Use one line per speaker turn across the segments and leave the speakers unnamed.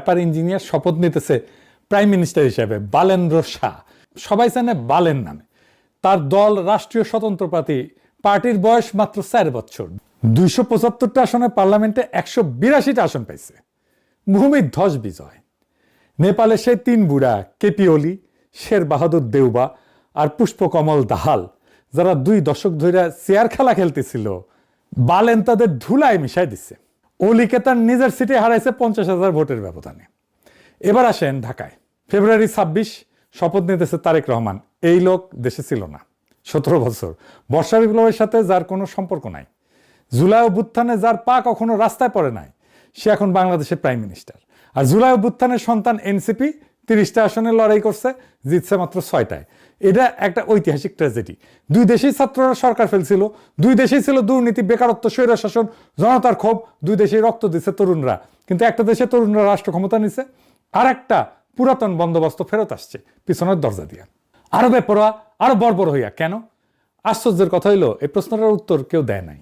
ব্যাপার ইঞ্জিনিয়ার শপথ নিতেছে প্রাইম মিনিস্টার হিসেবে বালেন্দ্র শাহ, সবাই জানে বালেন নামে। তার দল রাষ্ট্রীয় স্বতন্ত্র পার্টির বয়স মাত্র 4 বছর। 275টা আসনে পার্লামেন্টে 182টা আসন পাইছে। ভূমিধ্বস বিজয়। নেপালে সেই 3 বুড়া কেপি ওলি, শের বাহাদুর দেউবা আর পুষ্পকমল দাহাল, যারা 2 দশক ধরে চেয়ার খেলা খেলতেছিল, বালেন তাদের ধুলায় মিশাই দিচ্ছে। ওলিকে তার নিজের সিটে হারাইছে 50,000 ভোটের ব্যবধানে। এবার আসেন ঢাকায়। ফেব্রুয়ারি 26 শপথ নিতেছে তারেক রহমান। এই লোক দেশে ছিল না 17 বছর। বর্ষা বিপ্লবের সাথে যার কোনো সম্পর্ক নাই, জুলাই অভ্যুত্থানে যার পা কখনো রাস্তায় পড়ে নাই, সে এখন বাংলাদেশের প্রাইম মিনিস্টার। আর জুলাই অভ্যুত্থানের সন্তান এনসিপি 30টা আসনে লড়াই করছে, জিতছে মাত্র 6টায়। এটা একটা ঐতিহাসিক ট্র্যাজেডি। 2 দেশেই ছাত্ররা সরকার ফেলছিল, 2 দেশেই ছিল দুর্নীতি, বেকারত্ব, স্বৈরশাসন, জনতার ক্ষোভ, 2 দেশেই রক্ত দিচ্ছে তরুণরা। কিন্তু একটা দেশে তরুণরা রাষ্ট্র ক্ষমতা নিছে, আর একটা পুরাতন বন্দোবস্ত ফেরত আসছে পিছনের দরজা দিয়ে। আরো বেপরোয়া, আরো বর্বর হইয়া কেন? আশ্চর্যের কথা হইলো এই প্রশ্নটার উত্তর কেউ দেয় নাই।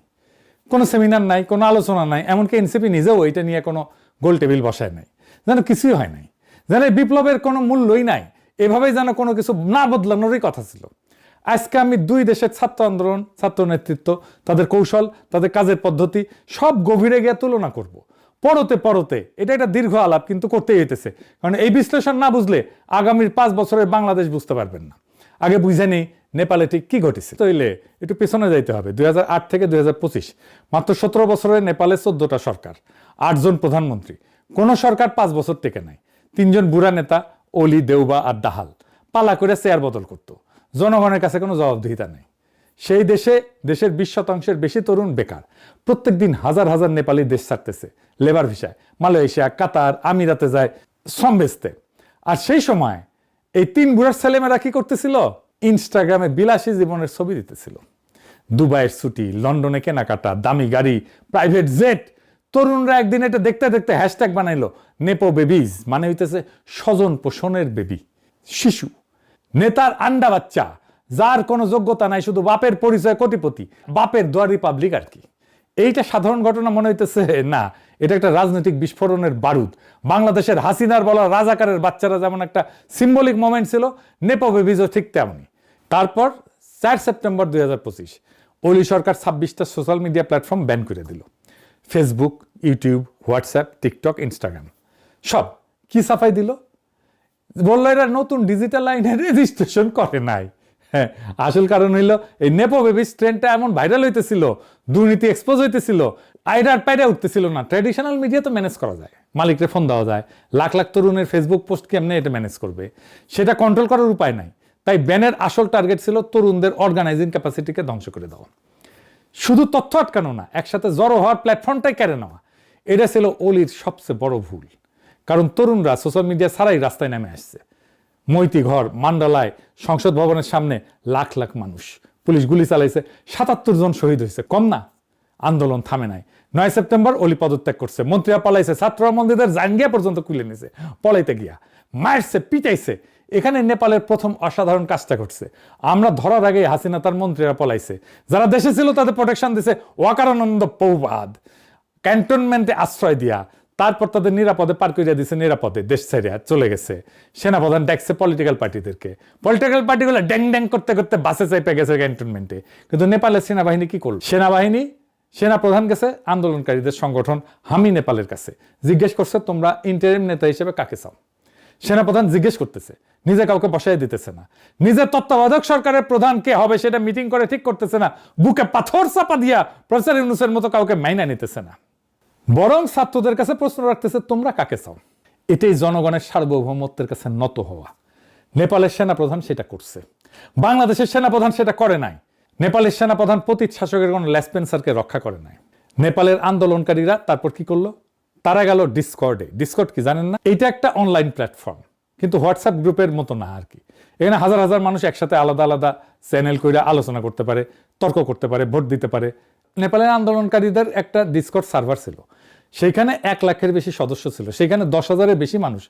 কোনো সেমিনার নাই, কোনো আলোচনা নাই, এমনকি এনসিপি নিজেও এটা নিয়ে কোনো গোল টেবিল বসায় নাই, যেন কিছুই হয় নাই, যেন বিপ্লবের কোনো মূল্যই নাই। এভাবেই যেন কোনো কিছু না বদলানোরই কথা ছিল। আজকে আমি 2 দেশের ছাত্র আন্দোলন, ছাত্র নেতৃত্ব, তাদের কৌশল, তাদের কাজের পদ্ধতি সব গভীরে গিয়ে তুলনা করব। পরতে এটা একটা দীর্ঘ আলাপ, কিন্তু করতেই হইতেছে, কারণ এই বিশ্লেষণ না বুঝলে আগামীর 5 বছরের বাংলাদেশ বুঝতে পারবেন না। আগে বুঝে নেই নেপালে ঠিক কি ঘটেছে। তাইলে একটু পেছনে যাইতে হবে। 2008 থেকে 2025, মাত্র 17 বছরে নেপালে 14টা সরকার, 8 জন প্রধানমন্ত্রী। কোন সরকার 5 বছর টেকে নাই। 3 জন বুড়া নেতা ওলি, দেউবা আর দাহাল পালা করে চেয়ার বদল করত। জনগণের কাছে কোনো জবাবদিহিতা নেই। সেই দেশের 20% বেশি তরুণ বেকার। প্রত্যেক দিন হাজার হাজার নেপালি দেশ ছাড়তেছে লেবার ভিসায়, মালয়েশিয়া, কাতার, আমিরাতে যায় শ্রম বেচতে। আর সেই সময় এই 3 বুড়ার ছেলেমেয়েরা কি করতেছিল? ইনস্টাগ্রামে বিলাসী জীবনের ছবি দিতেছিল। দুবাইয়ের ছুটি, লন্ডনে কেনাকাটা, দামি গাড়ি, প্রাইভেট জেট। তরুণরা একদিন এটা দেখতে দেখতে হ্যাশট্যাগ বানাইলো নেপো বেবিজ, মানে হইতেছে স্বজন পোষণের বেবি, শিশু। নেতার আন্ডা বাচ্চা, যার কোনো যোগ্যতা নাই, শুধু বাপের পরিচয় কোটিপতি, বাপের দোয়ার রিপাবলিক আর কি। এইটা সাধারণ ঘটনা মনে হইতেছে না, এটা একটা রাজনৈতিক বিস্ফোরণের বারুদ। বাংলাদেশের হাসিনার বলা রাজাকারের বাচ্চারা যেমন একটা সিম্বলিক মোমেন্ট ছিল, নেপো বেবিজও ঠিক তেমনই। তারপর 4 সেপ্টেম্বর 2025 ওলি সরকার 26টা সোশ্যাল মিডিয়া প্ল্যাটফর্ম ব্যান করে দিল। Facebook, YouTube, WhatsApp, TikTok, Instagram সব কি সাফাই দিল? বললো এরা নতুন ডিজিটাল লাইনে রেজিস্ট্রেশন করে নাই। হ্যাঁ, আসল কারণ হইল এই নেপো বেবিস ট্রেন্ডটা এমন ভাইরাল হইতেছিল, দুর্নীতি এক্সপোজ হইতেছিল, আইডার পাইডা উঠতেছিল না। ট্র্যাডিশনাল মিডিয়া তো ম্যানেজ করা যায়, মালিককে ফোন দেওয়া যায়। লাখ লাখ তরুণের ফেসবুক পোস্ট কেমনে এটা ম্যানেজ করবে? সেটা কন্ট্রোল করার উপায় নাই। তাই ব্যানের আসল টার্গেট ছিল তরুণদের অর্গানাইজিং ক্যাপাসিটিকে ধ্বংস করে দেওয়া। শুধু তথ্য আটকানো না, একসাথে জড়ো হওয়ার প্ল্যাটফর্মটাই কেড়ে নেওয়া। এটা ছিল ওলির সবচেয়ে বড় ভুল। কারণ তরুণরা সোশ্যাল মিডিয়া ছাড়াই রাস্তায় নেমে আসছে। মৈতীঘর, মান্ডালায়, সংসদ ভবনের সামনে লাখ লাখ মানুষ, পুলিশ গুলি চালাইছে, 77 জন শহীদ হয়েছে, কম না? আন্দোলন থামে নাই। 9 সেপ্টেম্বর ওলি পদত্যাগ করছে, মন্ত্রীরা পলাইছে, ছাত্ররা মন্দিরের জাঙ্গিয়া পর্যন্ত খুলে নিছে পলাইতে গিয়া, মারছে, পিটাইছে। এখানে নেপালের প্রথম অসাধারণ কাজটা ঘটছে। আমরা ধরার আগে হাসিনা তার মন্ত্রীরা পলাইছে, যারা দেশে ছিল তাদের প্রোটেকশন দিছে ওয়াকারানন্দ পৌবাদ, ক্যান্টনমেন্টে আশ্রয় দিয়া। তারপর তাদের নিরাপদে পার করিয়া দিছে, নিরাপদে দেশ ছেড়ে চলে গেছে। সেনাপ্রধান ডাকছে পলিটিক্যাল পার্টিদেরকে, পলিটিক্যাল পার্টিগুলো ড্যাং ড্যাং করতে করতে বাসে চাইপে গেছে ক্যান্টনমেন্টে। কিন্তু নেপালের সেনাবাহিনী কি করল? সেনাপ্রধান গেছে আন্দোলনকারীদের সংগঠন হামি নেপালের কাছে, জিজ্ঞেস করছে তোমরা ইন্টারিম নেতা হিসেবে কাকে চাও? সেনাপ্রধান জিজ্ঞেস করতেছে, নিজে কাউকে বসাই দিতেছে না। নিজের তত্ত্বাবধায়ক সরকারের প্রধান কে হবে সেটা মিটিং করে ঠিক করতেছে না। বুকে পাথর চাপা দিয়া প্রফেসর ইউনূসের মতো কাউকে মাইনা নিতেছে না, বরং ছাত্রদের কাছে প্রশ্ন রাখতেছে তোমরা কাকে চাও? এটাই জনগণের সার্বভৌমত্বের কাছে নত হওয়া। নেপালের সেনাপ্রধান সেটা করছে, বাংলাদেশের সেনাপ্রধান সেটা করে নাই। নেপালের সেনাপ্রধান পতিত শাসকের কোন লেসপেন্সারকে রক্ষা করে নাই। নেপালের আন্দোলনকারীরা তারপর কি করলো? তারা গেল ডিসকর্ডে। ডিসকর্ড কি জানেন না? এটা একটা অনলাইন প্ল্যাটফর্ম, কিন্তু হোয়াটসঅ্যাপ গ্রুপের মতো না আর কি। এখানে হাজার হাজার মানুষ একসাথে আলাদা আলাদা চ্যানেল করে আলোচনা করতে পারে, তর্ক করতে পারে, ভোট দিতে পারে। নেপালের আন্দোলনকারীদের একটা ডিসকর্ড সার্ভার ছিল, সেইখানে 1 লাখের বেশি সদস্য ছিল। সেখানে 10,000-এর বেশি মানুষ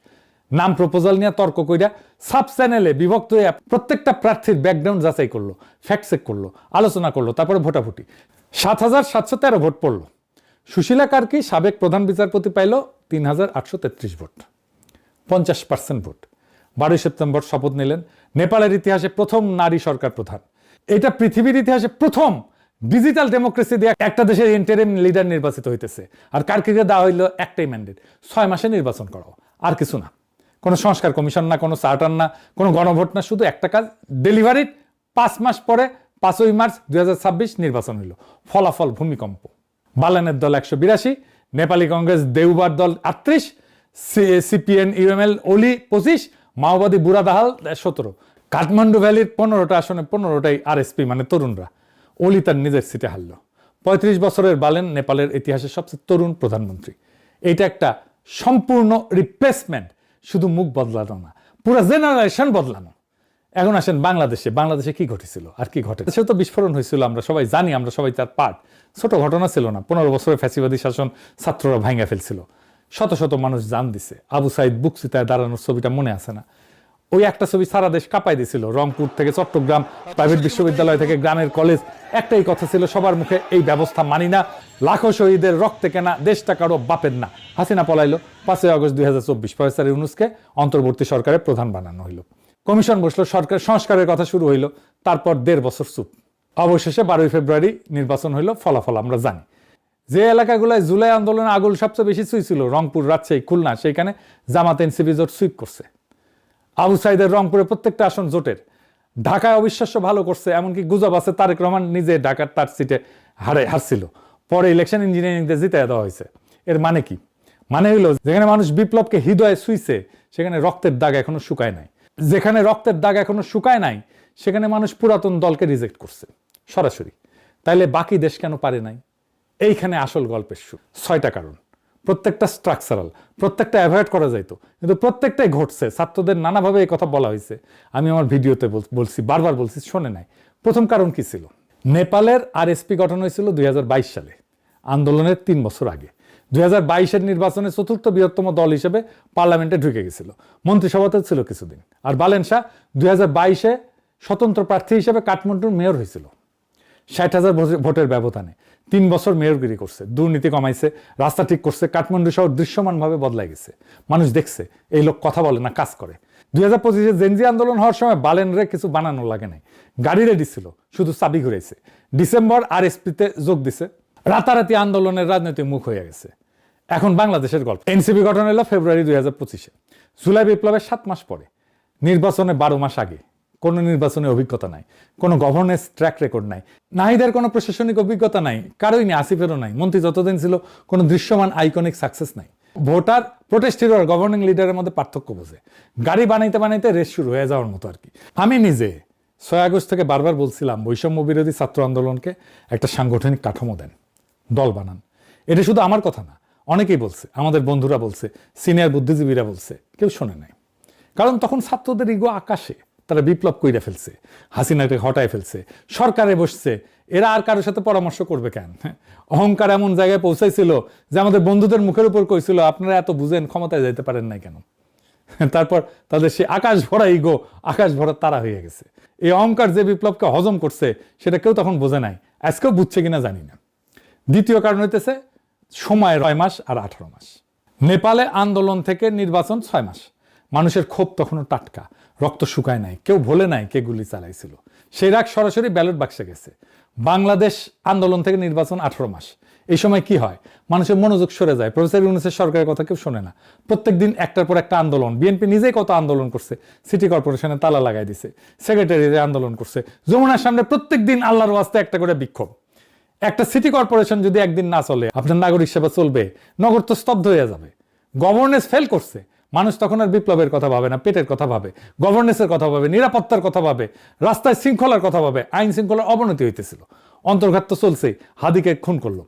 নাম প্রপোজাল নিয়ে তর্ক কইরা সাব চ্যানেলে বিভক্ত হয়ে প্রত্যেকটা প্রার্থীর ব্যাকগ্রাউন্ড যাচাই করলো, ফ্যাক্ট চেক করলো, আলোচনা করলো, তারপরে ভোটাভুটি। 7,713 ভোট পড়লো। সুশীলা কার্কি সাবেক প্রধান বিচারপতি পাইল 3,833 ভোট। 50% ভোট। 12 সেপ্টেম্বর শপথ নিলেন। নেপালের ইতিহাসে প্রথম নারী সরকার প্রধান। এটা পৃথিবীর ইতিহাসে প্রথম ডিজিটাল ডেমোক্রেসি দিয়ে একটা দেশের ইন্টারিম লিডার নির্বাচিত হইতেছে। আর কার্কিকে দেওয়া হইল একটাই ম্যান্ডেট, 6 মাসে নির্বাচন করাও, আর কিছু না। কোনো সংস্কার কমিশন না, কোনো চার্টার না, কোনো গণভোট না, শুধু একটা কাজ, ডেলিভারির 5 মাস পরে 5ই মার্চ 2026 নির্বাচন হইল। ফলাফল ভূমিকম্প। বালেনের দল 182, নেপালি কংগ্রেস দেউবার দল 38, সিপিএন ইউএমএল ওলি 25, মাওবাদী বুড়াদাহাল 17। কাঠমান্ডু ভ্যালির 15টা আসনে 15টাই আরএসপি মানে তরুণরা। ওলি তার নিজের সিটে হারল। 35 বছরের বালেন নেপালের ইতিহাসের সবচেয়ে তরুণ প্রধানমন্ত্রী। এটা একটা সম্পূর্ণ রিপ্লেসমেন্ট, শুধু মুখ বদলানো না, পুরো জেনারেশন বদলানো। এখন আসেন বাংলাদেশে। বাংলাদেশে কি ঘটেছিল আর কি ঘটে? সে তো বিস্ফোরণ হয়েছিল, আমরা সবাই জানি, আমরা সবাই তার পার্ট। ছোট ঘটনা ছিল না। 15 বছরের ফ্যাসিবাদী শাসন ছাত্ররা ভাঙা ফেলছিল, শত শত মানুষ জান দিছে। আবু সাইদ বুকসিতায় দাঁড়ানোর ছবিটা মনে আছে না? ওই একটা ছবি সারা দেশ কাঁপাই দিছিল। রংপুর থেকে চট্টগ্রাম, প্রাইভেট বিশ্ববিদ্যালয় থেকে গ্রামের কলেজ, একটাই কথা ছিল সবার মুখে, এই ব্যবস্থা মানি না, লাখো শহীদের রক্তে কেনা দেশটা কারো বাপের না। হাসিনা পলাইলো। 5 আগস্ট 2024 প্রফেসর ইউনূসকে অন্তর্বর্তী সরকারের প্রধান বানানো হইল। কমিশন বসলো, সরকার সংস্কারের কথা শুরু হইল। তারপর 1.5 বছর চুপ। অবশেষে 12 ফেব্রুয়ারি নির্বাচন হইল। ফলাফল আমরা জানি। যে এলাকাগুলোয় জুলাই আন্দোলনে আগুল সবচেয়ে বেশি ছুঁইছিল, রংপুর, রাজশাহী, খুলনা, সেইখানে জামাত এনসিপি জোট সুইপ করছে। আবু সাইদের রংপুরে প্রত্যেকটা আসন জোটের। ঢাকায় অবিশ্বাস্য ভালো করছে, এমনকি গুজব আছে তারেক রহমান নিজে ঢাকার তার সিটে হারছিল। পরে ইলেকশন ইঞ্জিনিয়ারিং দিয়ে জিতে দেওয়া হয়েছে। এর মানে কি? মানে হইলো, যেখানে মানুষ বিপ্লবকে হৃদয়ে ছুঁইছে সেখানে রক্তের দাগ এখনো শুকায় নাই। যেখানে রক্তের দাগ এখনো শুকায় নাই সেখানে মানুষ পুরাতন দলকে রিজেক্ট করছে সরাসরি। তাইলে বাকি দেশ কেন পারে নাই? এইখানে আসল গল্পের সুর। 6টা কারণ, প্রত্যেকটা স্ট্রাকচারাল, প্রত্যেকটা অ্যাভয়েড করা যাইতো, কিন্তু প্রত্যেকটাই ঘটছে। ছাত্রদের নানাভাবে এই কথা বলা হয়েছে, আমি আমার ভিডিওতে বলছি, বারবার বলছি, শোনে নাই। প্রথম কারণ কি ছিল? নেপালের আরএসপি গঠন হয়েছিল 2022 সালে, আন্দোলনের 3 বছর আগে। 2022-এর নির্বাচনে 4র্থ বৃহত্তম দল হিসেবে পার্লামেন্টে ঢুকে গেছিল, মন্ত্রিসভাতে ছিল কিছুদিন। আর বালেন শাহ 2022-এ স্বতন্ত্র প্রার্থী হিসেবে কাঠমান্ডুর মেয়র হয়েছিল 60,000 ভোটের ব্যবধানে। 3 বছর মেয়রগিরি করছে, দুর্নীতি কমাইছে, রাস্তা ঠিক করছে, কাঠমান্ডু শহর দৃশ্যমানভাবে বদলাই গেছে। মানুষ দেখছে এই লোক কথা বলে না, কাজ করে। 2025-এ জেনজি আন্দোলন হওয়ার সময় বালেনরে কিছু বানানো লাগে নাই, গাড়ি রেডি ছিল, শুধু চাবি ঘুরেছে। ডিসেম্বর আরএসপিতে যোগ দিছে, রাতারাতি আন্দোলনের রাজনৈতিক মুখ হয়ে গেছে। এখন বাংলাদেশের গল্প। এনসিপি গঠন হলো ফেব্রুয়ারি 2025-এ, জুলাই বিপ্লবের 7 মাস পরে, নির্বাচনে 12 মাস আগে। কোনো নির্বাচনের অভিজ্ঞতা নাই, কোনো গভর্নেন্স ট্র্যাক রেকর্ড নাই, নাহিদের কোনো প্রশাসনিক অভিজ্ঞতা নাই, কারোই নেই, আসিফেরও নাই, মন্ত্রী যতদিন ছিল কোনো দৃশ্যমান আইকনিক সাকসেস নাই। ভোটার, প্রোটেস্ট হিরো আর গভর্নিং লিডারের মধ্যে পার্থক্য বোঝে। গাড়ি বানাইতে বানাইতে রেস শুরু হয়ে যাওয়ার মতো আর কি। আমি নিজে 6 আগস্ট থেকে বারবার বলছিলাম, বৈষম্য বিরোধী ছাত্র আন্দোলনকে একটা সাংগঠনিক কাঠামো দেন, দল বানান। এটা শুধু আমার কথা না, অনেকেই বলছে, আমাদের বন্ধুরা বলছে, সিনিয়র বুদ্ধিজীবীরা বলছে, কেউ শোনে নাই। কারণ তখন ছাত্রদের ইগো আকাশে, তারা বিপ্লব কইরা ফেলছে, হাসিনাকে হটায় ফেলছে, সরকারে বসছে, এরা আর কারোর সাথে পরামর্শ করবে কেন? অহংকার এমন জায়গায় পৌঁছাইছিল যে আমাদের বন্ধুদের মুখের উপর কইছিল, আপনারা এত বুঝেন, ক্ষমতায় যাইতে পারেন নাই কেন? তারপর তাদের সে আকাশ ভরা ইগো, আকাশ ভরা তারা হয়ে গেছে। এই অহংকার যে বিপ্লবকে হজম করছে সেটা কেউ তখন বোঝে নাই, আজকেও বুঝছে কিনা জানি না। দ্বিতীয় কারণ হইতেছে সময় 9 মাস আর 18 মাস। নেপালে আন্দোলন থেকে নির্বাচন 6 মাস। মানুষের ক্ষোভ তখনও টাটকা, রক্ত শুকায় নাই, কেউ ভোলে নাই কে গুলি চালাইছিল। সেই রাগ সরাসরি ব্যালট বাক্সে গেছে। বাংলাদেশ আন্দোলন থেকে নির্বাচন 18 মাস। এই সময় কি হয়? মানুষের মনোযোগ সরে যায়, প্রফেসর ইউনূসের সরকারের কথা কেউ শোনে না। প্রত্যেকদিন একটার পর একটা আন্দোলন। বিএনপি নিজেই কত আন্দোলন করছে, সিটি কর্পোরেশনে তালা লাগাই দিছে, সেক্রেটারিতে আন্দোলন করছে, যমুনার সামনে প্রত্যেকদিন আল্লাহর ওয়াস্তে একটা করে বিক্ষোভ। একটা সিটি কর্পোরেশন যদি একদিন না চলে, আপনার নাগরিক সেবা চলবে? নগর তো স্তব্ধ হয়ে যাবে। গভর্নেন্স ফেল করছে। মানুষ তখন আর বিপ্লবের কথা ভাবে না, পেটের কথা ভাবে, গভর্নেন্সের কথা ভাবে, নিরাপত্তার কথা ভাবে, রাস্তায় শৃঙ্খলার কথা ভাবে। আইন শৃঙ্খলার অবনতি হইতেছিল, অন্তর্ঘাত তো চলছে, হাদিকে খুন করলো।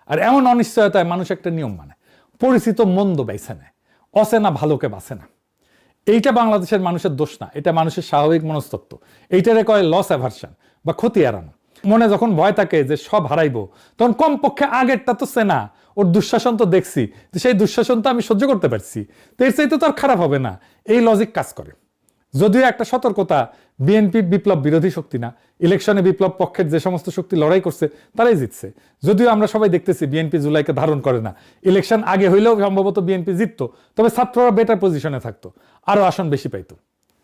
আর এমন অনিশ্চয়তায় মানুষ একটা নিয়ম মানে, পরিচিত মন্দ বেছে নেয়, অচেনা ভালোকে বাঁচে না। এইটা বাংলাদেশের মানুষের দোষ না, এটা মানুষের স্বাভাবিক মনস্তত্ত্ব। এইটারে কয় লস অ্যাভারশন বা ক্ষতি এড়ানো। মনে যখন ভয় থাকে যে সব হারাইবো, তখন কমপক্ষে আগেরটা তো চেনা, ওর দুঃশাসন তো দেখছি, সেই দুঃশাসন তো আমি সহ্য করতে পারছি, তো এর চাইতে তো আর খারাপ হবে না, এই লজিক কাজ করে। যদিও একটা সতর্কতা, বিএনপি বিপ্লব বিরোধী শক্তি না, ইলেকশনে বিপ্লব পক্ষের যে সমস্ত শক্তি লড়াই করছে তারাই জিতছে। যদিও আমরা সবাই দেখতেছি বিএনপি জুলাইকে ধারণ করে না, ইলেকশন আগে হইলেও সম্ভবত বিএনপি জিততো, তবে ছাত্ররা বেটার পজিশনে থাকতো, আরো আসন বেশি পাইতো।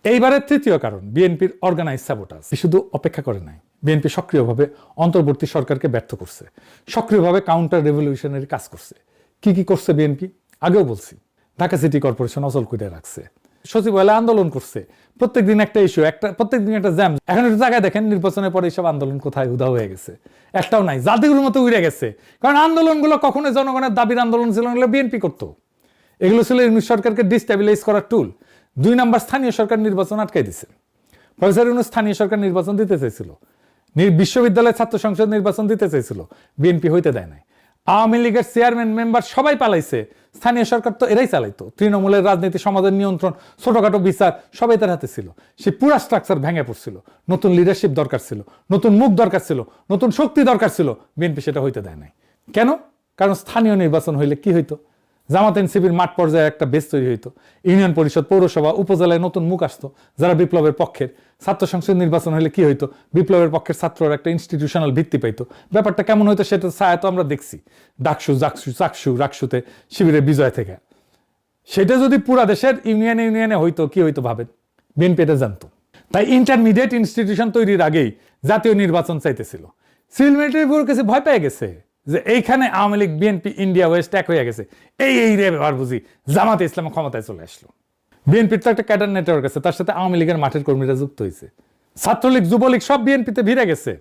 এইবারের তৃতীয় কারণ বিএনপির অর্গানাইজ সাবোটাজ। শুধু অপেক্ষা করে নাই, বিএনপি সক্রিয়ভাবে অন্তর্বর্তী সরকারকে ব্যর্থ করছে, সক্রিয়ভাবে কাউন্টার রেভলিউশনারি কাজ করছে। কি কি করছে বিএনপি? আগেও বলছি, ঢাকা সিটি কর্পোরেশন অচল করে রাখছে, সচিবালয় আন্দোলন করছে, প্রত্যেকদিন একটা ইস্যু, প্রত্যেকদিন একটা জ্যাম। এখন একটু জায়গায় দেখেন নির্বাচনের পরে এইসব আন্দোলন কোথায় উদা হয়ে গেছে, একটাও নাই, জাতিগুলোর মতো উড়ে গেছে। কারণ আন্দোলনগুলো কখনোই জনগণের দাবির আন্দোলন ছিল না, বিএনপি করতো। এগুলো ছিল ইউনূস সরকারকে ডিস্টেবিলাইজ করার টুল। 2 নাম্বার, স্থানীয় সরকার নির্বাচন আটকাই দিছে। প্রফেসর ইউনূস স্থানীয় সরকার নির্বাচন দিতে চাইছিল, বিশ্ববিদ্যালয় ছাত্র সংসদ নির্বাচন দিতে চাইছিল, বিএনপি হইতে দেয় নাই। আওয়ামী লীগের চেয়ারম্যান মেম্বার সবাই পালাইছে, স্থানীয় সরকার তো এরাই চালাইতো। তৃণমূলের রাজনীতি, সমাজের নিয়ন্ত্রণ, ছোটখাটো বিচার সবাই তার হাতে ছিল। সে পুরা স্ট্রাকচার ভেঙে পড়ছিল। নতুন লিডারশিপ দরকার ছিল, নতুন মুখ দরকার ছিল, নতুন শক্তি দরকার ছিল, বিএনপি সেটা হইতে দেয় নাই। কেন? কারণ স্থানীয় নির্বাচন হইলে কি হইতো? জামাত এনসিপির মাঠ পর্যায়ে একটা বেস তৈরি হইতো, ইউনিয়ন পরিষদ, পৌরসভা, উপজেলায় নতুন মুখ আসতো যারা বিপ্লবের পক্ষের। ছাত্র সংসদ নির্বাচন হলে কি হইতো? বিপ্লবের পক্ষের ছাত্ররা একটা ইনস্টিটিউশনাল ভিত্তি পাইতো। ব্যাপারটা কেমন হইতো সেটা ছায়া তো আমরা দেখছি, ডাকসু, রাকসুতে শিবিরের বিজয় থেকে। সেটা যদি পুরা দেশের ইউনিয়নে হইতো, কি হইতো ভাবেন? বিএনপি এটা জানতো। তাই ইন্টারমিডিয়েট ইনস্টিটিউশন তৈরির আগেই জাতীয় নির্বাচন চাইতেছিল। সিভিল মিলিটারি ব্যুরোর কাছে ভয় পেয়ে গেছে যে এইখানে Awami League, BNP, India West এক হয়ে গেছে, এই রে ব্যাপার বুঝি জামাতে ইসলাম ক্ষমতায় চলে আসলো। বিএনপির তো একটা ক্যাডার নেটওয়ার্ক আছে, তার সাথে আওয়ামী লীগের মাঠের কর্মীরা যুক্ত হয়েছে। ছাত্রলীগ, যুবলীগ সব বিএনপিতে ভিড়ে গেছে।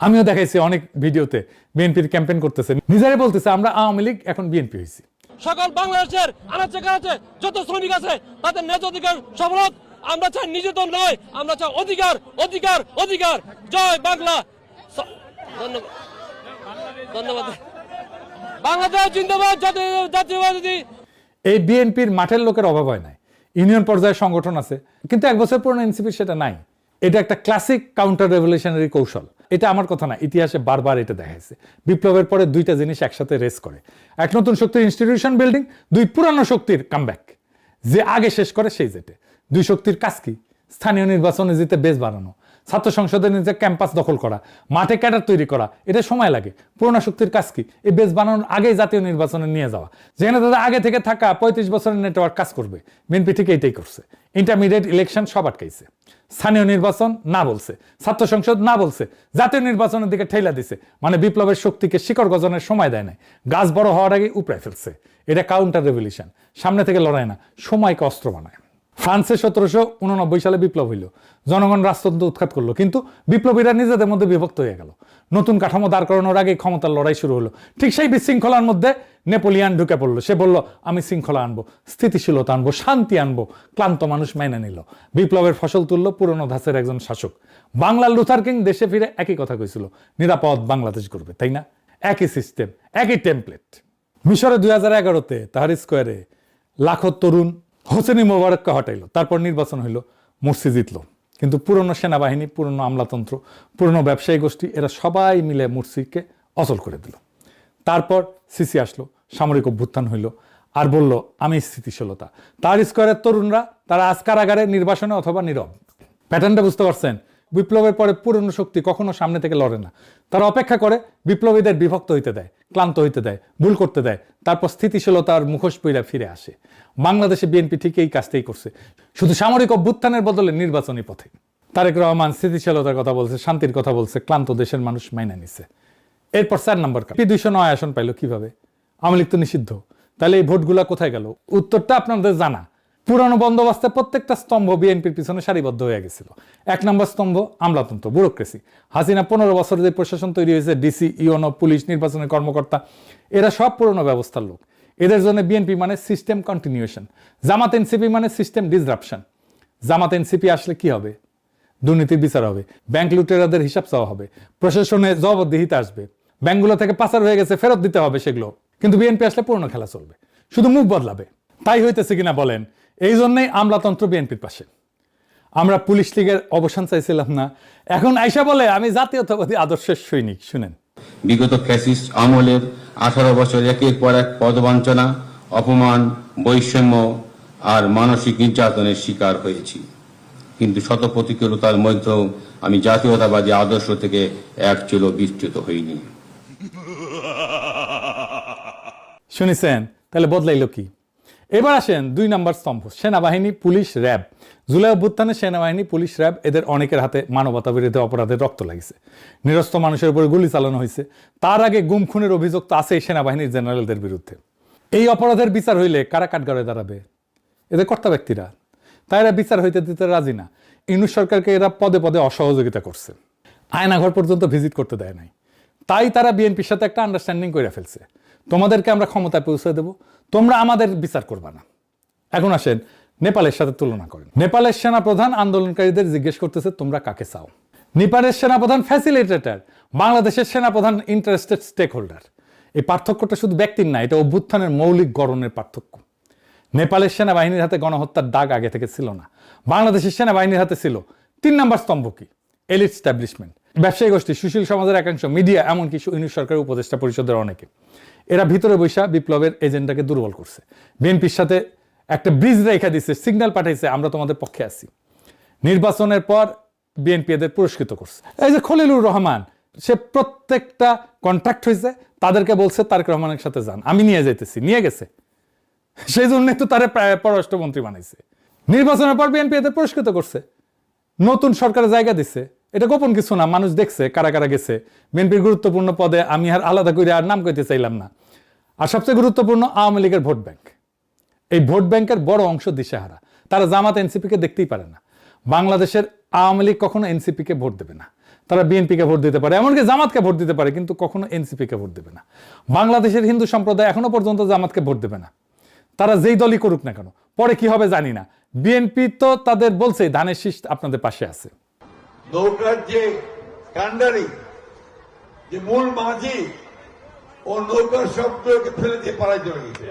আমিও দেখাইছি অনেক ভিডিওতে বিএনপির ক্যাম্পেইন করতেছে, নিজেরাই বলতেছে আমরা আওয়ামী লীগ, এখন বিএনপি হয়েছি।
সকল বাংলাদেশের আনাচে কানাচে যত শ্রমিক আছে তাদের ন্যায্য অধিকার সফল হোক। আমরা চাই নিজেদের নয়, আমরা চাই অধিকার, অধিকার, অধিকার। জয় বাংলা। ধন্যবাদ, ধন্যবাদ। বাংলাদেশ জিন্দাবাদ, জাতীয়বাদী।
এই বিএনপির মাঠের লোকের অভাব হয় নাই, ইউনিয়ন পর্যায়ে সংগঠন আছে, কিন্তু 1 বছর পুরনো এনসিপির সেটা নাই। এটা একটা ক্লাসিক কাউন্টার রেভলিউশনারি কৌশল। এটা আমার কথা না, ইতিহাসে বারবার এটা দেখাইছে। বিপ্লবের পরে 2টা জিনিস একসাথে রেস করে, এক নতুন শক্তির ইনস্টিটিউশন বিল্ডিং, 2 পুরানো শক্তির কামব্যাক। যে আগে শেষ করে সেই জেটে। 2 শক্তির কাজ কি? স্থানীয় নির্বাচনে জিতে বেস বাড়ানো, ছাত্র সংসদের নিজে ক্যাম্পাস দখল করা, মাঠে ক্যাডার তৈরি করা। এটা সময় লাগে। পুরোনো শক্তির কাজ কি? এই বেস বানানোর আগেই জাতীয় নির্বাচনে নিয়ে যাওয়া, যেখানে তাদের আগে থেকে থাকা 35 বছরের নেটওয়ার্ক কাজ করবে। বিএনপি ঠিক এইটাই করছে। ইন্টারমিডিয়েট ইলেকশন সব আটকাইছে, স্থানীয় নির্বাচন না বলছে, ছাত্র সংসদ না বলছে, জাতীয় নির্বাচনের দিকে ঠেলা দিছে। মানে বিপ্লবের শক্তিকে শিকড় গজনের সময় দেয় নাই, গাছ বড় হওয়ার আগে উপড়ে ফেলছে। এটা কাউন্টার রেভলিউশন, সামনে থেকে লড়াই না, সময়কে অস্ত্র বানায়। ফ্রান্সে 1789 সালে বিপ্লব হইল, জনগণ রাজতন্ত্র উৎখাত করলো, কিন্তু বিপ্লবীরা নিজেদের মধ্যে বিভক্ত হয়ে গেল। নতুন কাঠামো দাঁড় করানোর আগে ক্ষমতার লড়াই শুরু হলো। ঠিক সেই বিশৃঙ্খলার মধ্যে নেপোলিয়ান ঢুকে পড়লো। সে বলল আমি শৃঙ্খলা আনবো, স্থিতিশীলতা আনবো, শান্তি আনবো। ক্লান্ত মানুষ মেনে নিল, বিপ্লবের ফসল তুললো পুরনো ধাঁচের একজন শাসক। বাংলার লুথার কিং দেশে ফিরে একই কথা কইছিল, নিরাপদ বাংলাদেশ করবে, তাই না? একই সিস্টেম, একই টেমপ্লেট। মিশরে 2011-তে তাহরির স্কোয়ারে লাখো তরুণ হোসেনি মোবারককে হটাইলো, তারপর নির্বাচন হইল, মুরসি জিতলো। কিন্তু পুরনো সেনাবাহিনী, পুরনো আমলাতন্ত্র, পুরনো ব্যবসায়ী গোষ্ঠী, এরা সবাই মিলে মুরসিকে অচল করে দিল। তারপর সিসি আসলো, সামরিক অভ্যুত্থান হইল, আর বলল আমি স্থিতিশীলতা। তার স্কোয়ারের তরুণরা তারা আজ কারাগারে, নির্বাসনে অথবা নীরব। প্যাটার্নটা বুঝতে পারছেন? বিপ্লবের পরে পুরনো শক্তি কখনো সামনে থেকে লড়ে না, তারা অপেক্ষা করে, বিপ্লবীদের বিভক্ত হইতে দেয়, ক্লান্ত হইতে দেয়, ভুল করতে দেয়, তারপর স্থিতিশীলতার মুখোশ পইরা ফিরে আসে। বাংলাদেশে বিএনপি ঠিক এই কাজটাই করছে, শুধু সামরিক অভ্যুত্থানের বদলে নির্বাচনী পথে। তারেক রহমান স্থিতিশীলতার কথা বলছে, শান্তির কথা বলছে, ক্লান্ত দেশের মানুষ মাইনা নিছে। এরপর 4 নম্বর, 209 আসন পাইল কিভাবে? আওয়ামী লীগ তো নিষিদ্ধ, তাহলে এই ভোটগুলা কোথায় গেল? উত্তরটা আপনাদের জানা। পুরানো বন্দোবস্তে প্রত্যেকটা স্তম্ভ বিএনপির পিছনে সারিবদ্ধ হয়ে গেছিল। 1 নম্বর স্তম্ভ আমলাতন্ত্র, ব্যুরোক্রেসি। হাসিনা 15 বছরে যে প্রশাসন তৈরি হয়েছে, ডিসি, ইউনো, পুলিশ, নির্বাচনের কর্মকর্তা, এরা সব পুরনো ব্যবস্থার লোক। এদের জন্য বিএনপি মানে সিস্টেম কন্টিনিউশন, জামাত এনসিপি মানে সিস্টেম ডিসরাপশন। জামাত এনসিপি আসলে কি হবে? দুর্নীতির বিচার হবে, ব্যাংক লুটেরাদের হিসাব চাওয়া হবে, প্রশাসনে জবাবদিহিতা আসবে, ব্যাংকগুলো থেকে পাচার হয়ে গেছে ফেরত দিতে হবে সেগুলো। কিন্তু বিএনপি আসলে পুরনো খেলা চলবে, শুধু মুখ বদলাবে। তাই হইতেছে কিনা বলেন? এই জন্যই আমলাতন্ত্র বিএনপির পাশে। আমরা পুলিশ লীগের অবসান চাইছিলাম না, এখন আইসা বলে আমি জাতীয়তাবাদী আদর্শের সৈনিক। শুনেন,
বিগত ফ্যাসিস্ট আমলের 18 বছর একের পর এক পদবঞ্চনা, অপমান, বৈষম্য আর মানসিক নির্যাতনের শিকার হয়েছি। কিন্তু শত প্রতিকূলতার মধ্যেও আমি জাতীয়তাবাদী আদর্শ থেকে এক চুলো বিচ্যুত হইনি।
শুনেছেন? তাহলে বদলাইলো কি? এবার আসেন 2 নম্বর স্তম্ভ, সেনাবাহিনী, পুলিশ, র্যাব। জুলাই অভ্যুত্থানে সেনাবাহিনী, পুলিশ, র্যাব এদের অনেকের হাতে মানবতা বিরোধী অপরাধের রক্ত লাগিছে, নিরস্ত্র মানুষের উপরে গুলি চালানো হয়েছে। তার আগে গুম খুনের অভিযোগ তো আছে সেনাবাহিনীর জেনারেলদের বিরুদ্ধে। এই অপরাধের বিচার হইলে কারা কাঠগড়ায় দাঁড়াবে? এদের কর্তা ব্যক্তিরা। তাই এরা বিচার হইতে দিতে রাজি না। ইউনূস সরকারকে এরা পদে পদে অসহযোগিতা করছে, আয়নাঘর পর্যন্ত ভিজিট করতে দেয় নাই। তাই তারা বিএনপির সাথে একটা আন্ডারস্ট্যান্ডিং করে ফেলছে, তোমাদেরকে আমরা ক্ষমতায় পৌঁছে দেব, তোমরা আমাদের বিচার করবা না। এখন আসেন নেপালের সাথে তুলনা করেন। নেপালের সেনাপ্রধান আন্দোলনকারীদের জিজ্ঞেস করতেছে তোমরা কাকে চাও। নেপালের সেনাপ্রধান ফ্যাসিলিটেটর, বাংলাদেশের সেনাপ্রধান ইন্টারেস্টেড স্টেক হোল্ডার। এই পার্থক্যটা শুধু ব্যক্তির না, এটা অভ্যুত্থানের মৌলিক গড়নের পার্থক্য। নেপালের সেনাবাহিনীর হাতে গণহত্যার দাগ আগে থেকে ছিল না, বাংলাদেশের সেনাবাহিনীর হাতে ছিল। 3 নম্বর স্তম্ভ কি? এলিট স্ট্যাবলিশমেন্ট, ব্যবসায়ী গোষ্ঠী, সুশীল সমাজের একাংশ, মিডিয়া, এমনকি ইউনূস সরকারের উপদেষ্টা পরিষদের অনেকে। এরা ভিতরে বৈশা বিপ্লবের এজেন্ডাকে দুর্বল করছে, বিএনপির সাথে একটা ব্রিজ রেখা দিচ্ছে, সিগন্যাল পাঠাইছে আমরা তোমাদের পক্ষে আছি। নির্বাচনের পর বিএনপি এদের পুরস্কৃত করছে। এই যে খলিলুর রহমান, সে প্রত্যেকটা কন্ট্রাক্ট হয়েছে, তাদেরকে বলছে তারেক রহমানের সাথে যান, আমি নিয়ে যাইতেছি, নিয়ে গেছে। সেই জন্য তো তারা পররাষ্ট্রমন্ত্রী বানাইছে। নির্বাচনের পর বিএনপি এদের পুরস্কৃত করছে, নতুন সরকারের জায়গা দিচ্ছে। এটা গোপন কিছু না, মানুষ দেখছে কারা কারা গেছে বিএনপির গুরুত্বপূর্ণ পদে। আমি আর আলাদা করে আর নাম কইতে চাইলাম না। আর সবচেয়ে গুরুত্বপূর্ণ আওয়ামী লীগের ভোট ব্যাংক। এই ভোট ব্যাংকের বড় অংশ দিশেহারা, তারা জামাত এনসিপিকে দেখতেই পারে না। বাংলাদেশের আওয়ামী লীগ কখনো এনসিপিকে ভোট দেবে না, তারা বিএনপিকে ভোট দিতে পারে, এমনকি জামাতকে ভোট দিতে পারে, কিন্তু কখনো এনসিপিকে ভোট দেবে না। বাংলাদেশের হিন্দু সম্প্রদায় এখনো পর্যন্ত জামাতকে ভোট দেবে না, তারা যেই দলই করুক না কেন। পরে কি হবে জানি না। বিএনপি তো তাদের বলছে ধানের শীষ আপনাদের পাশে আছে।
নৌকার যে কান্ডারি, যে মূল মাঝি, ও নৌকার সবগুলোকে ফেলে দিয়ে পাড়ায় চলে গেছে,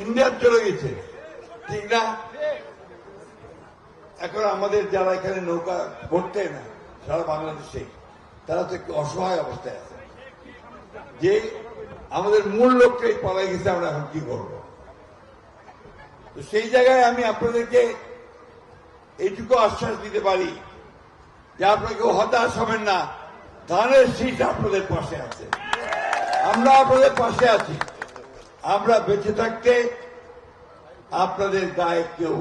ইন্ডিয়ার চলে গেছে, ঠিক না? এখন আমাদের যারা এখানে নৌকা ভরতে না সারা বাংলাদেশে, তারা তো একটু অসহায় অবস্থায় আছে, যে আমাদের মূল লোকটাই পালাই গেছে, আমরা এখন কি করবো? তো সেই জায়গায় আমি আপনাদেরকে এইটুকু আশ্বাস দিতে পারি যে আপনাকে হতাশ হবেন না, ধানের শীষ আপনাদের পাশে আছে, আমরা আপনাদের পাশে আছি। আমরা বেঁচে থাকতে আপনাদের গায়ে কেউ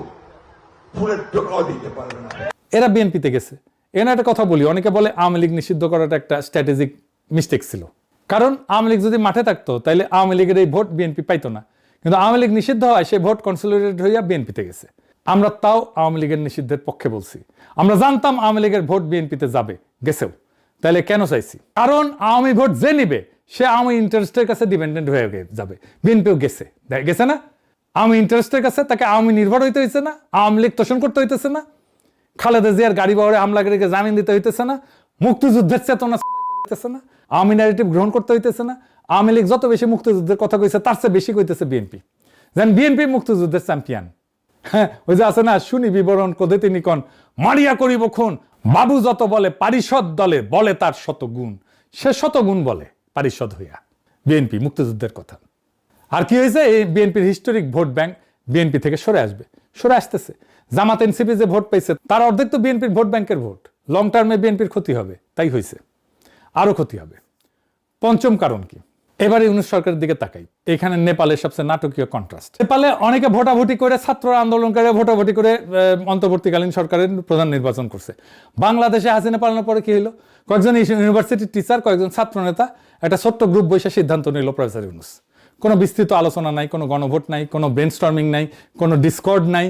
ফুলের টোকাও দিতে পারবে না।
এরা বিএনপিতে গেছে। এখানে একটা কথা বলি, অনেকে বলে আওয়ামী লীগ নিষিদ্ধ করাটা একটা স্ট্র্যাটেজিক মিস্টেক ছিল, কারণ আওয়ামী লীগ যদি মাঠে থাকতো তাহলে আওয়ামী লীগের এই ভোট বিএনপি পাইতো না। কিন্তু আওয়ামী লীগ নিষিদ্ধ হয়, সেই ভোট কনসলিডেটেড হইয়া বিএনপিতে গেছে। আমরা তাও আওয়ামী লীগের নিষিদ্ধের পক্ষে বলছি। আমরা জানতাম আওয়ামী লীগের ভোট বিএনপিতে যাবে, গেছেও। তাহলে কেন চাইছি? কারণ আওয়ামী ভোট যে নিবে সে আওয়ামী ইন্টারেস্টের কাছে ডিপেন্ডেন্ট হয়ে যাবে। বিএনপিও গেছে, গেছে না? আওয়ামী ইন্টারেস্টের কাছে তাকে আওয়ামী নির্ভর হইতে হইতেছে না, আওয়ামী লীগ তোষণ করতে হইতেছে না, খালেদা জিয়ার গাড়ি বহরে হামলাকারীকে জামিন দিতে হইতেছে না, মুক্তিযুদ্ধের চেতনা হইতেছে না, আওয়ামী ন্যারেটিভ গ্রহণ করতে হইতেছে না। আওয়ামী লীগ যত বেশি মুক্তিযুদ্ধের কথা কইছে তার চেয়ে বেশি কইতেছে বিএনপি, যেন বিএনপি মুক্তিযুদ্ধের চ্যাম্পিয়ন। হ্যাঁ, ওই যে আছে না, শুনি বিবরণ কোদে তিনি কন, মারিয়া করিব খুন, বাবু যত বলে পারিষদ দলে, বলে তার শত গুণ, সে শত গুণ বলে পারিষদ হইয়া। বিএনপি মুক্তিযুদ্ধের কথা। আর কি হয়েছে? এই বিএনপির হিস্টোরিক ভোট ব্যাংক বিএনপি থেকে সরে আসবে, সরে আসতেছে। জামাত এনসিপি যে ভোট পাইছে তার অর্ধেক তো বিএনপির ভোট ব্যাংকের ভোট। লং টার্মে বিএনপির ক্ষতি হবে, তাই হয়েছে, আরো ক্ষতি হবে। পঞ্চম কারণ কি? এবারে ইউনূস সরকারের দিকে তাকাই। এখানে নেপালের সবচেয়ে নাটকীয় কন্ট্রাস্ট। নেপালে অনেকে ভোটাভুটি করে, ছাত্র আন্দোলনকারী ভোটাভুটি করে অন্তর্বর্তীকালীন সরকারের প্রধান নির্বাচন করছে। বাংলাদেশে হাসিনা পালানোর পরে কি হলো? কয়েকজন ইউনিভার্সিটির টিচার, কয়েকজন ছাত্র নেতা একটা ছোট্ট গ্রুপ বসে সিদ্ধান্ত নিল প্রফেসর ইউনূস। কোনো বিস্তৃত আলোচনা নাই, কোনো গণভোট নাই, কোনো ব্রেনস্টর্মিং নাই, কোনো ডিসকর্ড নাই,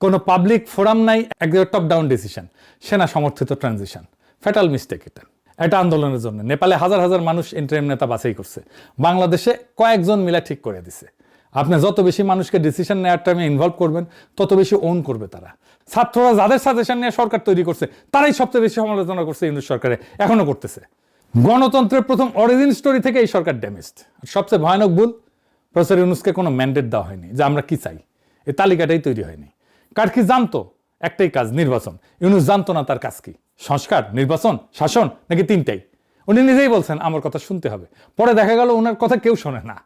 কোনো পাবলিক ফোরাম নাই, একদম টপ ডাউন ডিসিশন, সেনা সমর্থিত ট্রানজিশন। ফ্যাটাল মিস্টেক এটা। এটা আন্দোলনের জন্য নেপালে হাজার হাজার মানুষ ইন্টারিম নেতা বাছাই করছে, বাংলাদেশে কয়েকজন মিলে ঠিক করে দিছে। আপনি যত বেশি মানুষকে ডিসিশন নেওয়ার টাইমে ইনভলভ করবেন তত বেশি ওন করবে তারা। ছাত্ররা যাদের সাজেশন নিয়ে সরকার তৈরি করছে তারাই সবচেয়ে বেশি সমালোচনা করছে ইউনূস সরকারে, এখনো করতেছে। গণতন্ত্রের প্রথম অরিজিন স্টোরি থেকে এই সরকার ড্যামেজড। সবচেয়ে ভয়ানক ভুল, প্রফেসর ইউনূসকে কোনো ম্যান্ডেট দেওয়া হয়নি যে আমরা কি চাই, এই তালিকাটাই তৈরি হয়নি। কার কি জানতো? একটাই কাজ, নির্বাচন। ইউনূস জানতো না তার কাজ কি, সংস্কার, নির্বাচন, শাসন, নাকি তিনটাই। উনি নিজেই বলছেন আমার কথা শুনতে হবে। পরে দেখা গেল ওনার কথা কেউ শোনে না।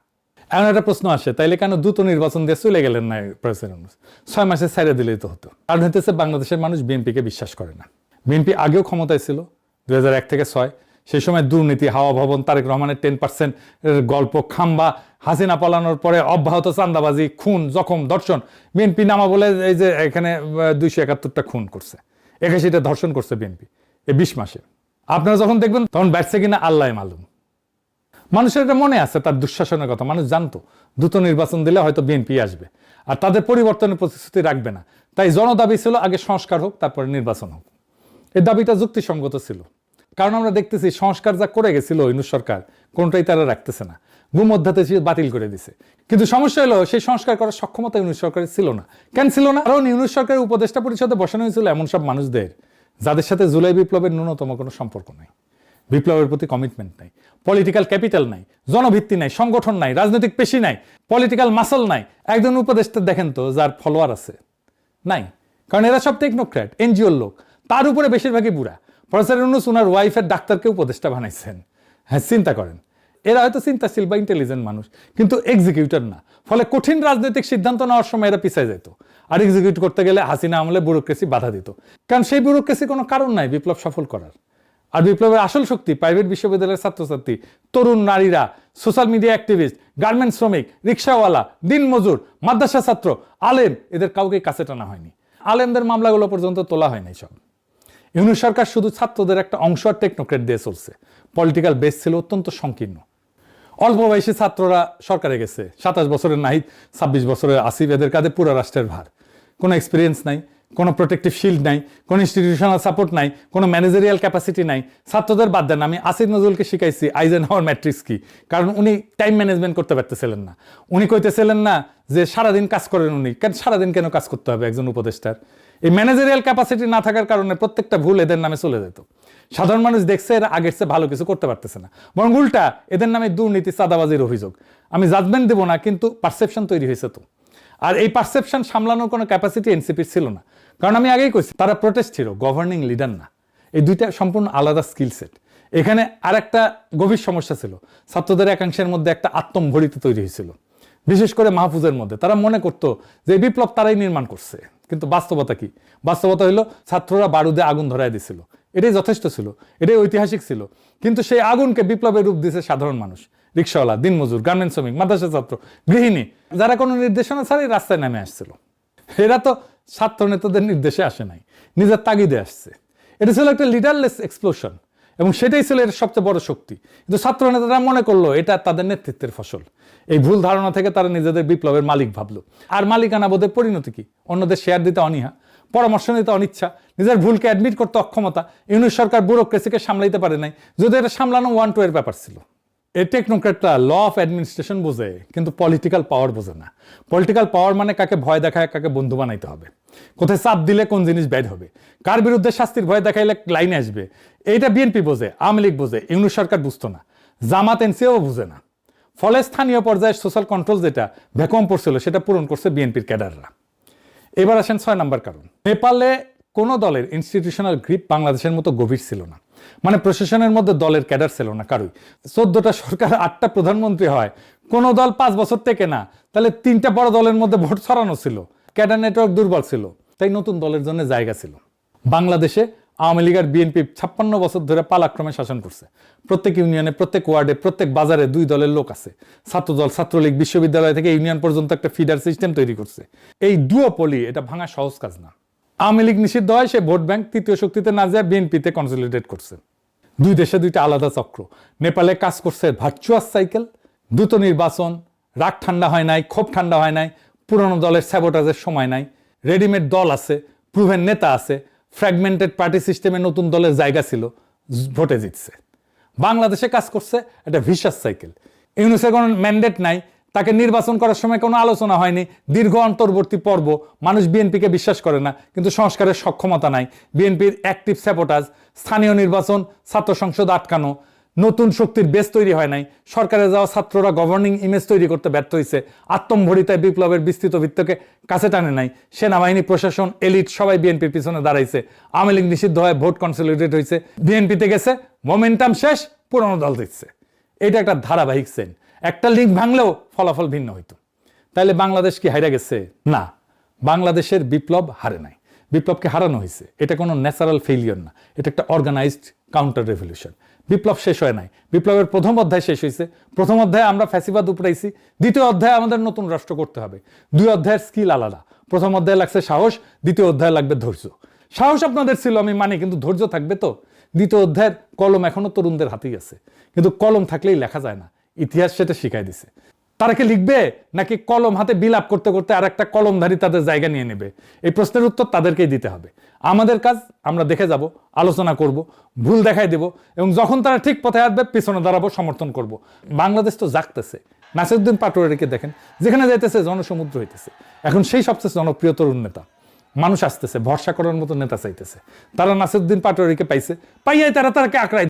এমন একটা প্রশ্ন আসে, তাইলে কেন দ্রুত নির্বাচন দিয়ে চলে গেলেন না প্রেসিডেন্ট? 6 মাসে ছাইড়ে দিলেই তো হতো। কারণ হইতেছে বাংলাদেশের মানুষ বিএনপিকে বিশ্বাস করে না। বিএনপি আগেও ক্ষমতায় ছিল 2001 থেকে 6, সেই সময় দুর্নীতি, হাওয়া ভবন, তারেক রহমানের 10% গল্প, খাম্বা, হাসিনা পালানোর পরে অব্যাহত চান্দাবাজি, খুন, জখম, ধর্ষণ। বিএনপি নামা বলে এই যে এখানে 271টা খুন করছে, 81টা ধর্ষণ করছে বিএনপি এই 20 মাসে। আপনারা যখন দেখবেন তখন ব্যাটছে কিনা আল্লাহ মালুম। মানুষের এটা মনে আছে তার দুঃশাসনের কথা, মানুষ জানতো দ্রুত নির্বাচন দিলে হয়তো বিএনপি আসবে আর তাদের পরিবর্তনের প্রতিশ্রুতি রাখবে না। তাই জনদাবি ছিল আগে সংস্কার হোক, তারপরে নির্বাচন হোক। এই দাবিটা যুক্তিসঙ্গত ছিল, কারণ আমরা দেখতেছি সংস্কার যা করে গেছিল ইউনূস সরকার, কোনটাই তারা রাখতেছে না, গুম অধ্যাদেশ বাতিল করে দিছে। কিন্তু সমস্যা হলো সেই সংস্কার করার সক্ষমতা ইউনূস সরকারের ছিল না। কেন ছিল না? কারণ ইউনূস সরকারের উপদেষ্টা পরিষদে বসানো হয়েছিল এমন সব মানুষদের যাদের সাথে জুলাই বিপ্লবের ন্যূনতম কোনো সম্পর্ক নাই, বিপ্লবের প্রতি কমিটমেন্ট নাই, পলিটিক্যাল ক্যাপিটাল নাই, জনভিত্তি নাই, সংগঠন নাই, রাজনৈতিক পেশি নাই, পলিটিক্যাল মাসল নাই। একজন উপদেষ্টা দেখেন তো যার ফলোয়ার আছে? নাই। কারণ এরা সব টেকনোক্র্যাট, এনজিওর লোক, তার উপরে বেশিরভাগই বুড়া। প্রফেসর ইউনূস ওনার ওয়াইফের ডাক্তারকে উপদেষ্টা বানাইছেন। হ্যাঁ, চিন্তা করেন, এরা হয়তো চিন্তাশীল বা ইন্টেলিজেন্ট মানুষ, কিন্তু এক্সিকিউটর না। ফলে কঠিন রাজনৈতিক সিদ্ধান্ত নেওয়ার সময় এরা পিছিয়ে যেত, আর এক্সিকিউট করতে গেলে হাসিনা আমলে ব্যুরোক্রেসি বাধা দিত। কারণ সেই ব্যুরোক্রেসি কোনো কারণ নাই বিপ্লব সফল করার। আর বিপ্লবের আসল শক্তি প্রাইভেট বিশ্ববিদ্যালয়ের ছাত্রছাত্রী, তরুণ নারীরা, সোশ্যাল মিডিয়া অ্যাক্টিভিস্ট, গার্মেন্টস শ্রমিক, রিক্সাওয়ালা, দিনমজুর, মাদ্রাসা ছাত্র, আলেম, এদের কাউকে কাছে টানা হয়নি। আলেমদের মামলাগুলো পর্যন্ত তোলা হয়নি সব। ইউনূস সরকার শুধু ছাত্রদের একটা অংশ আর টেকনোক্রেট দিয়ে চলছে। পলিটিক্যাল বেস ছিল অত্যন্ত সংকীর্ণ। অল্প বয়সী ছাত্ররা সরকারে গেছে, 27 বছরের নাহিদ, 26 বছরের আসিফ, এদের কাঁধে পুরো রাষ্ট্রের ভার। কোনো এক্সপিরিয়েন্স নাই, কোনো প্রোটেক্টিভ শিল্ড নাই, কোনো ইনস্টিটিউশনাল সাপোর্ট নাই, কোনো ম্যানেজারিয়াল ক্যাপাসিটি নাই। ছাত্রদের বাদ দেন, আমি আসিফ নজরুলকে শিখাইছি আইজেনহাওয়ার ম্যাট্রিক্স কি, কারণ উনি টাইম ম্যানেজমেন্ট করতে পারতেছিলেন না। উনি কইতেছিলেন না যে সারাদিন কাজ করেন উনি, কেন সারাদিন কেন কাজ করতে হবে একজন উপদেষ্টার? এই ম্যানেজারিয়াল ক্যাপাসিটি না থাকার কারণে প্রত্যেকটা ভুল এদের নামে চলে যেত। সাধারণ মানুষ দেখছে এরা আগের চেয়ে ভালো কিছু করতে পারতেছে না, বরং উল্টা এদের নামে দুর্নীতি, চাঁদাবাজির অভিযোগ। আমি জাজমেন্ট দেবো না, কিন্তু পারসেপশন তৈরি হয়েছে তো। আর এই পারসেপশন সামলানোর কোনো ক্যাপাসিটি এনসিপির ছিল না, কারণ আমি আগেই কইছি তারা প্রোটেস্ট হিরো, গভর্নিং লিডার না। এই দুইটা সম্পূর্ণ আলাদা স্কিল সেট। এখানে আর একটা গভীর সমস্যা ছিল, ছাত্রদের একাংশের মধ্যে একটা আত্মম্ভরিত তৈরি হয়েছিল, বিশেষ করে মাহফুজের মধ্যে। তারা মনে করতো যে বিপ্লব তারাই নির্মাণ করছে, কিন্তু বাস্তবতা কি? বাস্তবতা হলো ছাত্ররা বারুদে আগুন ধরায় দিছিল, এটাই যথেষ্ট ছিল, এটাই ঐতিহাসিক ছিল। কিন্তু সেই আগুনকে বিপ্লবের রূপ দিয়েছে সাধারণ মানুষ, রিক্সাওয়ালা, দিনমজুর, গার্মেন্টস শ্রমিক, মাদ্রাসা ছাত্র, গৃহিণী, যারা কোনো নির্দেশনা ছাড়াই রাস্তায় নেমে আসছিল। এরা তো ছাত্র নেতাদের নির্দেশে আসে নাই, নিজের তাগিদে আসছে। এটা ছিল একটা লিডারলেস এক্সপ্লোশন, এবং সেটাই ছিল এর সবচেয়ে বড় শক্তি। কিন্তু ছাত্র নেতারা মনে করলো এটা তাদের নেতৃত্বের ফসল। এই ভুল ধারণা থেকে তারা নিজেদের বিপ্লবের মালিক ভাবলো। আর মালিকানা বোধের পরিণতি কি? অন্যদের শেয়ার দিতে অনীহা, পরামর্শ নিতে অনিচ্ছা, নিজের ভুলকে অ্যাডমিট করতে অক্ষমতা। ইউনূস সরকার ব্যুরোক্রেসিকে সামলাইতে পারে নাই, যদি এটা সামলানো 1-2 এর ব্যাপার ছিল। এই টেকনোক্রেটরা ল অফ অ্যাডমিনিস্ট্রেশন বোঝে, কিন্তু পলিটিক্যাল পাওয়ার বোঝে না। পলিটিক্যাল পাওয়ার মানে কাকে ভয় দেখায়, কাকে বন্ধু বানাইতে হবে, কোথায় চাপ দিলে কোন জিনিস ব্যাড হবে, কার বিরুদ্ধে শাস্তির ভয় দেখাইলে লাইনে আসবে। এইটা বিএনপি বোঝে, আওয়ামী লীগ বোঝে, ইউনূস সরকার বুঝতো না, জামাত এনসিও বুঝে না। ফলে স্থানীয় পর্যায়ে সোশ্যাল কন্ট্রোল যেটা ভ্যাকুয়াম পড়ছিল সেটা পূরণ করছে বিএনপির ক্যাডাররা। এবার আসেন 6 নম্বর কারণ। নেপালে কোনো দলের ইনস্টিটিউশনাল গ্রিপ বাংলাদেশের মতো গভীর ছিল না। মানে প্রশাসনের মধ্যে দলের ক্যাডার ছিল না কারোই। 14টা সরকার, 8টা প্রধানমন্ত্রী হয়, কোন দল 5 বছর থেকে না, তাহলে 3টা বড় দলের মধ্যে ভোট ছড়ানো ছিল, ক্যাডার নেটওয়ার্ক দুর্বল ছিল, তাই নতুন দলের জন্য জায়গা ছিল। বাংলাদেশে আওয়ামী লীগ আর বিএনপি 56 বছর ধরে পালাক্রমে শাসন করছে। প্রত্যেক ইউনিয়নে, প্রত্যেক ওয়ার্ডে, প্রত্যেক বাজারে 2 দলের লোক আছে। ছাত্রদল, ছাত্রলীগ, বিশ্ববিদ্যালয় থেকে ইউনিয়ন পর্যন্ত একটা ফিডার সিস্টেম তৈরি করছে। এই ডুওপলি, এটা ভাঙা সহজ কাজ না। আওয়ামী লীগ নিষিদ্ধ হয়, সে ভোট ব্যাংক তৃতীয় শক্তিতে না যায় বিএনপিতে কনসলিডেট করছে। 2 দেশে 2টা আলাদা চক্র। নেপালে কাজ করছে ভার্চুয়াস সাইকেল, দ্রুত নির্বাচন, রাগ ঠান্ডা হয় নাই, ক্ষোভ ঠান্ডা হয় নাই, পুরনো দলের স্যাবোটাজের সময় নাই, রেডিমেড দল আছে, প্রুভেন নেতা আছে, ফ্র্যাগমেন্টেড পার্টি সিস্টেমে নতুন দলের জায়গা ছিল, ভোটে জিতছে। বাংলাদেশে কাজ করছে একটা ভিশাস সাইকেল। ইউনূসের কোনো ম্যান্ডেট নাই, তাকে নির্বাচন করার সময় কোনো আলোচনা হয়নি, দীর্ঘ অন্তর্বর্তী পর্ব, মানুষ বিএনপিকে বিশ্বাস করে না, কিন্তু সংস্কারের সক্ষমতা নাই, বিএনপির অ্যাক্টিভ স্যাবোটাজ, স্থানীয় নির্বাচন, ছাত্র সংসদ আটকানো, নতুন শক্তির বেস তৈরি হয় নাই, সরকারে যাওয়া ছাত্ররা গভর্নিং ইমেজ তৈরি করতে ব্যর্থ হয়েছে, আত্মম্ভরিতায় বিপ্লবের বিস্তৃত ভিত্তিকে কাছে টানে নাই, সেনাবাহিনী, প্রশাসন, এলিট সবাই বিএনপির পিছনে দাঁড়াইছে, আওয়ামী লীগ নিষিদ্ধ হয়, ভোট কনসলিডেট হয়েছে, বিএনপিতে গেছে, মোমেন্টাম শেষ, পুরনো দল দিচ্ছে। এটা একটা ধারাবাহিক সেন। একটা লিঙ্ক ভাঙলেও ফলাফল ভিন্ন হইতো। তাইলে বাংলাদেশ কি হাইরা গেছে? না, বাংলাদেশের বিপ্লব হারে নাই, বিপ্লবকে হারানো হয়েছে। এটা কোনো ন্যাচারাল ফেলিয়র না, এটা একটা অর্গানাইজড কাউন্টার রেভলিউশন। বিপ্লব শেষ হয় নাই, বিপ্লবের প্রথম অধ্যায় শেষ হয়েছে। প্রথম অধ্যায়ে আমরা ফ্যাসিবাদ উপড়াইছি, দ্বিতীয় অধ্যায়ে আমাদের নতুন রাষ্ট্র করতে হবে। দুই অধ্যায়ের স্কিল আলাদা। প্রথম অধ্যায়ে লাগছে সাহস, দ্বিতীয় অধ্যায়ে লাগবে ধৈর্য। সাহস আপনাদের ছিল আমি মানি, কিন্তু ধৈর্য থাকবে তো। দ্বিতীয় অধ্যায়ের কলম এখনো তরুণদের হাতেই আছে, কিন্তু কলম থাকলেই লেখা যায় না, ইতিহাস সেটা শিখাই দিছে। তারা কি লিখবে, নাকি কলম হাতে বিলাপ করতে করতে আর একটা কলমধারী তাদের জায়গা নিয়ে নেবে? এই প্রশ্নের উত্তর তাদেরকেই দিতে হবে। আমাদের কাজ, আমরা দেখে যাব, আলোচনা করব, ভুল দেখাই দেব, এবং যখন তারা ঠিক পথে আসবে পিছনে দাঁড়াবো, সমর্থন করব। বাংলাদেশ তো জাগতেছে। নাসিরউদ্দিন পাটোয়ারিকে দেখেন, যেখানে যাইতেছে জনসমুদ্র হইতেছে। এখন সেই সবচেয়ে জনপ্রিয় তরুণ নেতা, মানুষ আসতেছে, ভরসা করার মতো নেতা চাইতেছে। তারা নাসিরউদ্দিন পাটোয়ারিকে পাইছে, পাইয়াই তারা তাকে আঁকড়াই